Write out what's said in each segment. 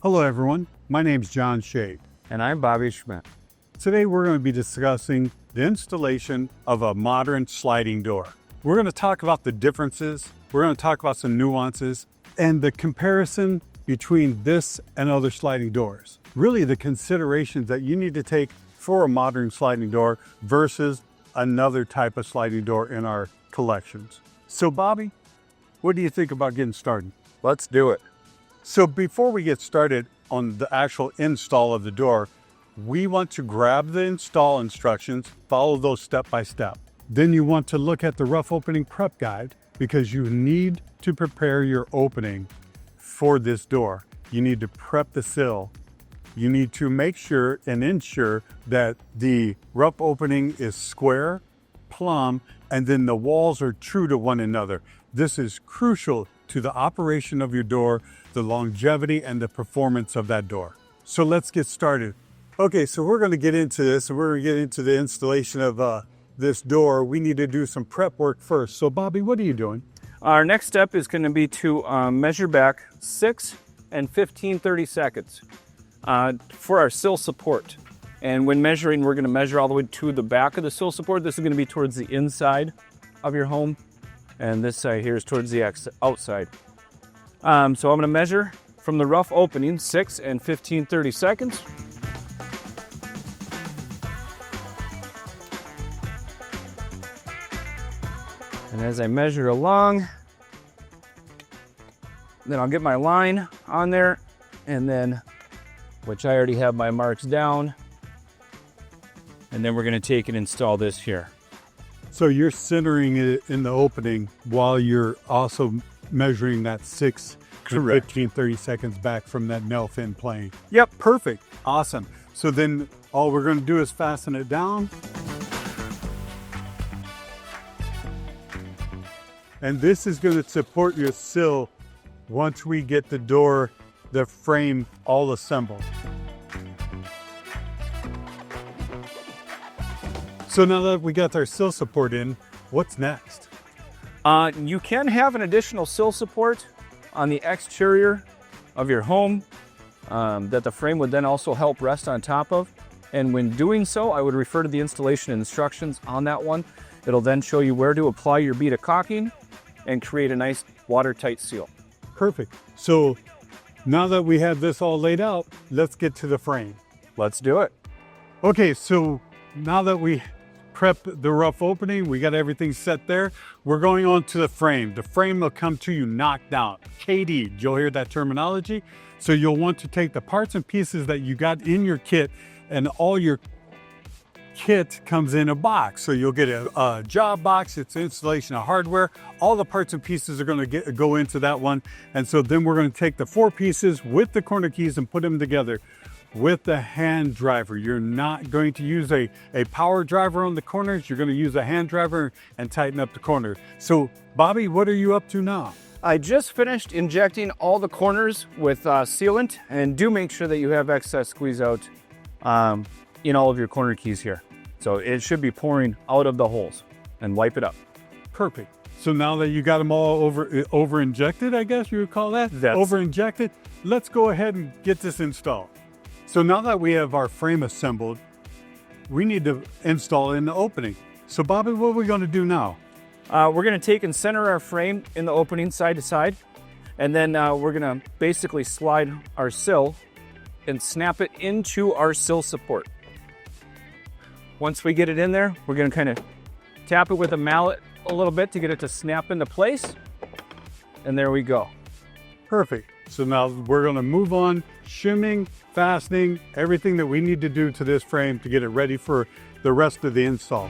Hello everyone, my name's John Shade. And I'm Bobby Schmidt. Today we're going to be discussing the installation of a modern sliding door. We're going to talk about the differences, we're going to talk about some nuances, and the comparison between this and other sliding doors. Really the considerations that you need to take for a modern sliding door versus another type of sliding door in our collections. So Bobby, what do you think about getting started? Let's do it. So before we get started on the actual install of the door, we want to grab the install instructions, follow those step by step. Then you want to look at the rough opening prep guide because you need to prepare your opening for this door. You need to prep the sill. You need to make sure and ensure that the rough opening is square, plumb, and then the walls are true to one another. This is crucial to the operation of your door, the longevity and the performance of that door. So let's get started. Okay, so we're going to get into this, and we're going to get into the installation of this door. We need to do some prep work first. So Bobby, what are you doing? Our next step is going to be to measure back 6 and 15-30 seconds for our sill support. And when measuring, we're going to measure all the way to the back of the sill support. This is going to be towards the inside of your home, and this side here is towards the outside. So I'm going to measure from the rough opening 6 and 15-30 seconds. And as I measure along, then I'll get my line on there, and then, which I already have my marks down, and then we're going to take and install this here. So you're centering it in the opening while you're also measuring that 6 to 15, 30 seconds back from that nail fin plane. Yep. Perfect. Awesome. So then all we're going to do is fasten it down. And this is going to support your sill once we get the door, the frame all assembled. So now that we got our sill support in, what's next? You can have an additional sill support on the exterior of your home that the frame would then also help rest on top of. And when doing so, I would refer to the installation instructions on that one. It'll then show you where to apply your bead of caulking and create a nice watertight seal. Perfect. So now that we have this all laid out, let's get to the frame. Let's do it. Okay, so now that we prepped the rough opening, we got everything set there, we're going on to the frame. The frame will come to you knocked out. KD, you'll hear that terminology. So you'll want to take the parts and pieces that you got in your kit, and all your kit comes in a box. So you'll get a job box, it's installation of hardware. All the parts and pieces are going to go into that one. And so then we're going to take the 4 pieces with the corner keys and put them together with the hand driver. You're not going to use a power driver on the corners. You're going to use a hand driver and tighten up the corner. So Bobby, what are you up to now? I just finished injecting all the corners with sealant, and do make sure that you have excess squeeze out in all of your corner keys here. So it should be pouring out of the holes, and wipe it up. Perfect. So now that you got them all over injected, I guess you would call that? Over injected, let's go ahead and get this installed. So now that we have our frame assembled, we need to install in the opening. So Bobby, what are we going to do now? We're going to take and center our frame in the opening side to side, and then we're going to basically slide our sill and snap it into our sill support. Once we get it in there, we're going to kind of tap it with a mallet a little bit to get it to snap into place, and there we go. Perfect. So now we're going to move on, shimming, fastening, everything that we need to do to this frame to get it ready for the rest of the install.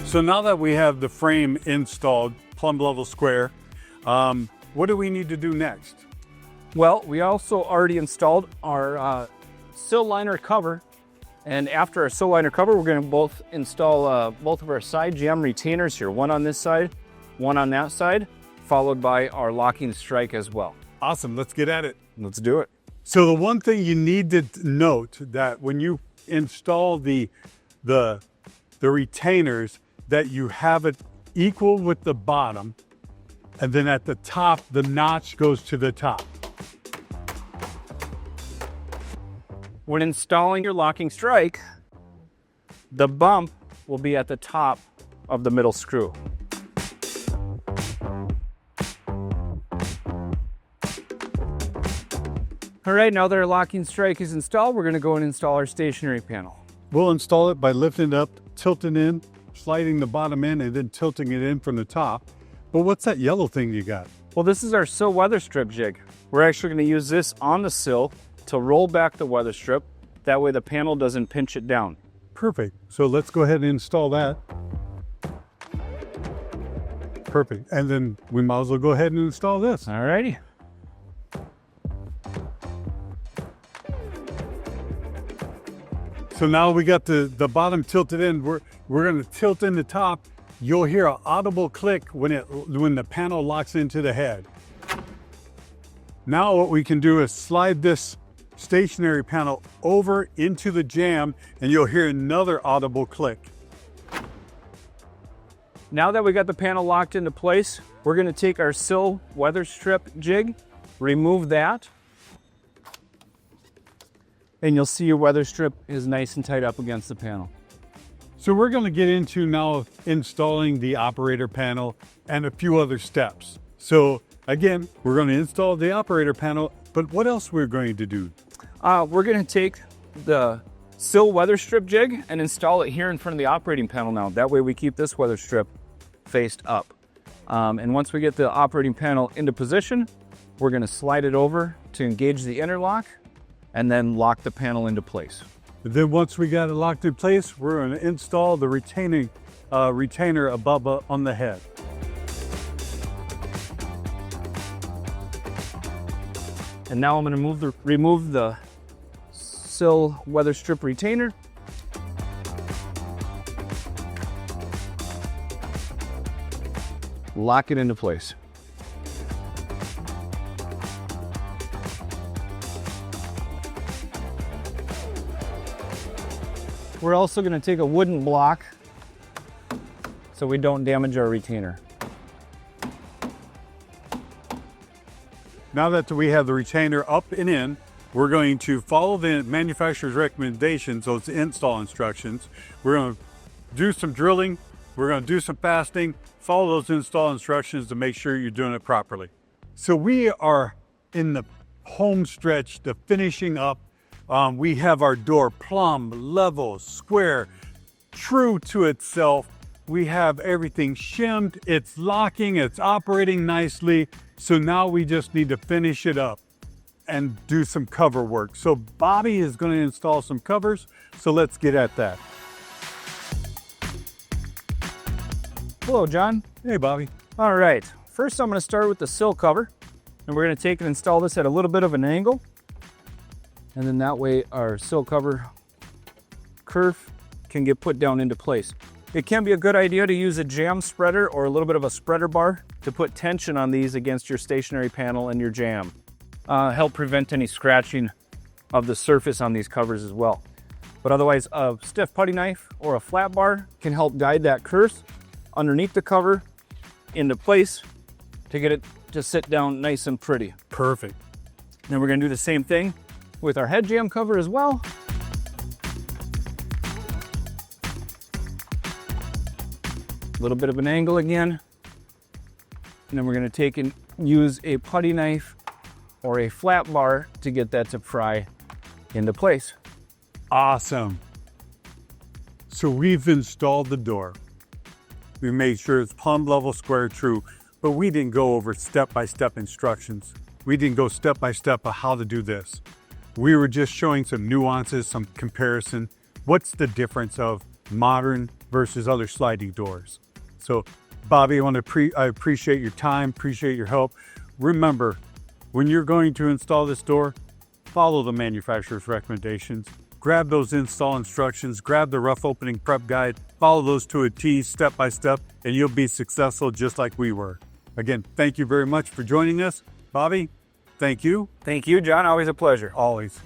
So now that we have the frame installed, plumb level square, what do we need to do next? Well, we also already installed our sill liner cover, and after our sill liner cover, we're going to both install both of our side jamb retainers here, one on this side, one on that side. followed by our locking strike as well. Awesome, let's get at it. Let's do it. So the one thing you need to note that when you install the retainers, that you have it equal with the bottom, and then at the top, the notch goes to the top. When installing your locking strike, the bump will be at the top of the middle screw. All right, now that our locking strike is installed, we're going to go and install our stationary panel. We'll install it by lifting it up, tilting in, sliding the bottom in, and then tilting it in from the top. But what's that yellow thing you got? Well, this is our Sill Weatherstrip Jig. We're actually going to use this on the sill to roll back the weather strip. That way the panel doesn't pinch it down. Perfect. So let's go ahead and install that. Perfect. And then we might as well go ahead and install this. All righty. So now we got the bottom tilted in. We're going to tilt in the top. You'll hear an audible click when the panel locks into the head. Now what we can do is slide this stationary panel over into the jamb, and you'll hear another audible click. Now that we got the panel locked into place, we're going to take our Sill Weatherstrip Jig, remove that, and you'll see your weather strip is nice and tight up against the panel. So we're going to get into now installing the operator panel and a few other steps. So again, we're going to install the operator panel, but what else we're going to do? We're going to take the Sill Weatherstrip Jig and install it here in front of the operating panel now. That way we keep this weather strip faced up. And once we get the operating panel into position, we're going to slide it over to engage the interlock and then lock the panel into place. Then once we got it locked in place, we're going to install the retainer above on the head. And now I'm going to remove the Sill Weatherstrip retainer. Lock it into place. We're also going to take a wooden block so we don't damage our retainer. Now that we have the retainer up and in, we're going to follow the manufacturer's recommendations, those install instructions. We're going to do some drilling, we're going to do some fastening, follow those install instructions to make sure you're doing it properly. So we are in the home stretch, the finishing up. We have our door plumb, level, square, true to itself. We have everything shimmed, it's locking, it's operating nicely. So now we just need to finish it up and do some cover work. So Bobby is going to install some covers. So let's get at that. Hello, John. Hey, Bobby. All right, first I'm going to start with the sill cover, and we're going to take and install this at a little bit of an angle. And then that way our sill cover curve can get put down into place. It can be a good idea to use a jamb spreader or a little bit of a spreader bar to put tension on these against your stationary panel and your jamb. Help prevent any scratching of the surface on these covers as well. But otherwise, a stiff putty knife or a flat bar can help guide that curve underneath the cover into place to get it to sit down nice and pretty. Perfect. Then we're going to do the same thing with our head jamb cover as well. A little bit of an angle again. And then we're going to take and use a putty knife or a flat bar to get that to pry into place. Awesome. So we've installed the door. We made sure it's plumb, level, square, true, but we didn't go over step-by-step instructions. We didn't go step-by-step of how to do this. We were just showing some nuances, some comparison. What's the difference of modern versus other sliding doors? So Bobby, I appreciate your time, appreciate your help. Remember, when you're going to install this door, follow the manufacturer's recommendations. Grab those install instructions, grab the rough opening prep guide, follow those to a T step by step, and you'll be successful just like we were. Again, thank you very much for joining us. Bobby, thank you. Thank you, John. Always a pleasure. Always.